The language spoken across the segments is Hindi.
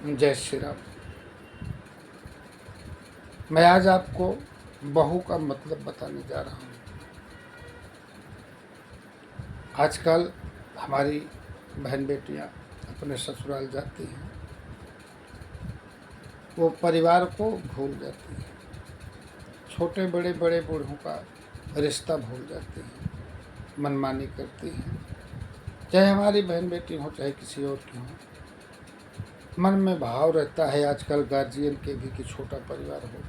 जय श्री राम। मैं आज आपको बहू का मतलब बताने जा रहा हूँ। आजकल हमारी बहन बेटियाँ अपने ससुराल जाती हैं, वो परिवार को भूल जाती हैं, छोटे बड़े बड़े बूढ़ों का रिश्ता भूल जाती हैं, मनमानी करती हैं। चाहे हमारी बहन बेटी हो चाहे किसी और की हो, मन में भाव रहता है आजकल गार्जियन के भी कि छोटा परिवार हो,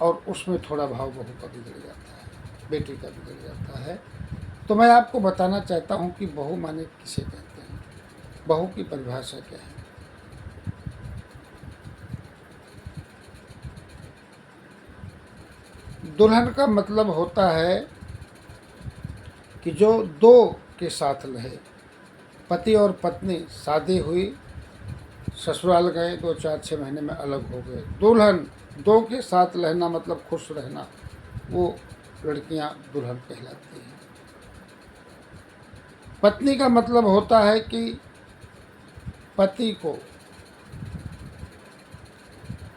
और उसमें थोड़ा भाव बहू का बिगड़ जाता है, बेटी का बिगड़ जाता है। तो मैं आपको बताना चाहता हूँ कि बहू माने किसे कहते हैं, बहू की परिभाषा क्या है। दुल्हन का मतलब होता है कि जो दो के साथ रहे, पति और पत्नी शादी हुई, ससुराल गए, 2 4 6 महीने में अलग हो गए। दुल्हन दो के साथ रहना मतलब खुश रहना, वो लड़कियां दुल्हन कहलाती हैं। पत्नी का मतलब होता है कि पति को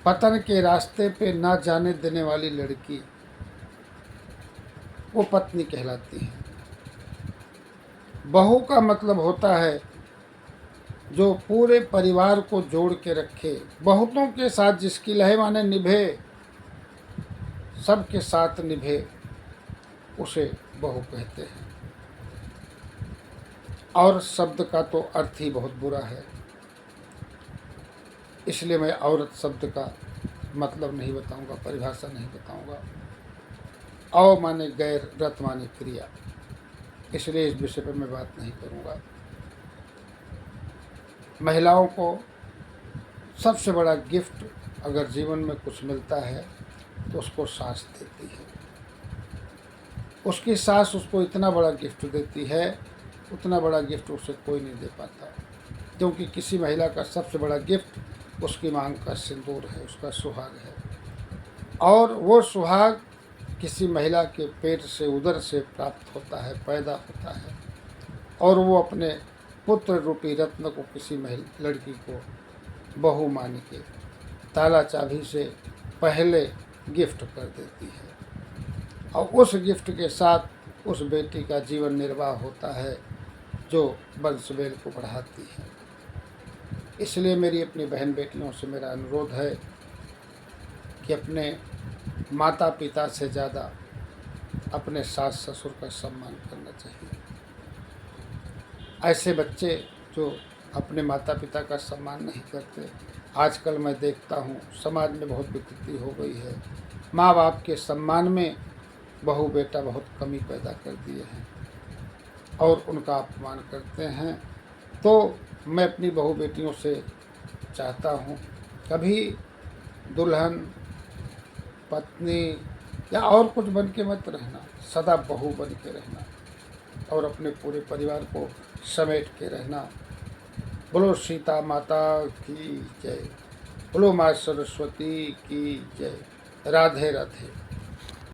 पतन के रास्ते पे ना जाने देने वाली लड़की, वो पत्नी कहलाती है। बहू का मतलब होता है जो पूरे परिवार को जोड़ के रखे, बहुतों के साथ जिसकी लय माने निभे, सबके साथ निभे, उसे बहू कहते हैं। और शब्द का तो अर्थ ही बहुत बुरा है, इसलिए मैं औरत शब्द का मतलब नहीं बताऊंगा, परिभाषा नहीं बताऊंगा। औ माने गैर, रत माने क्रिया, इसलिए इस विषय पर मैं बात नहीं करूंगा। महिलाओं को सबसे बड़ा गिफ्ट अगर जीवन में कुछ मिलता है तो उसको सास देती है। उसकी सास उसको इतना बड़ा गिफ्ट देती है, उतना बड़ा गिफ्ट उसे कोई नहीं दे पाता, क्योंकि किसी महिला का सबसे बड़ा गिफ्ट उसकी मांग का सिंदूर है, उसका सुहाग है। और वो सुहाग किसी महिला के पेट से, उदर से प्राप्त होता है, पैदा होता है, और वो अपने पुत्र रूपी रत्न को किसी लड़की को बहू मान के ताला चाबी से पहले गिफ्ट कर देती है, और उस गिफ्ट के साथ उस बेटी का जीवन निर्वाह होता है, जो वंशवेल को बढ़ाती है। इसलिए मेरी अपनी बहन बेटियों से मेरा अनुरोध है कि अपने माता पिता से ज़्यादा अपने सास ससुर का सम्मान करना चाहिए। ऐसे बच्चे जो अपने माता पिता का सम्मान नहीं करते, आजकल मैं देखता हूँ समाज में बहुत विकृति हो गई है। माँ बाप के सम्मान में बहू बेटा बहुत कमी पैदा कर दिए हैं और उनका अपमान करते हैं। तो मैं अपनी बहू बेटियों से चाहता हूँ, कभी दुल्हन, पत्नी या और कुछ बन के मत रहना, सदा बहू बन के रहना और अपने पूरे परिवार को समेट के रहना। बोलो सीता माता की जय, बोलो माँ सरस्वती की जय। राधे राधे।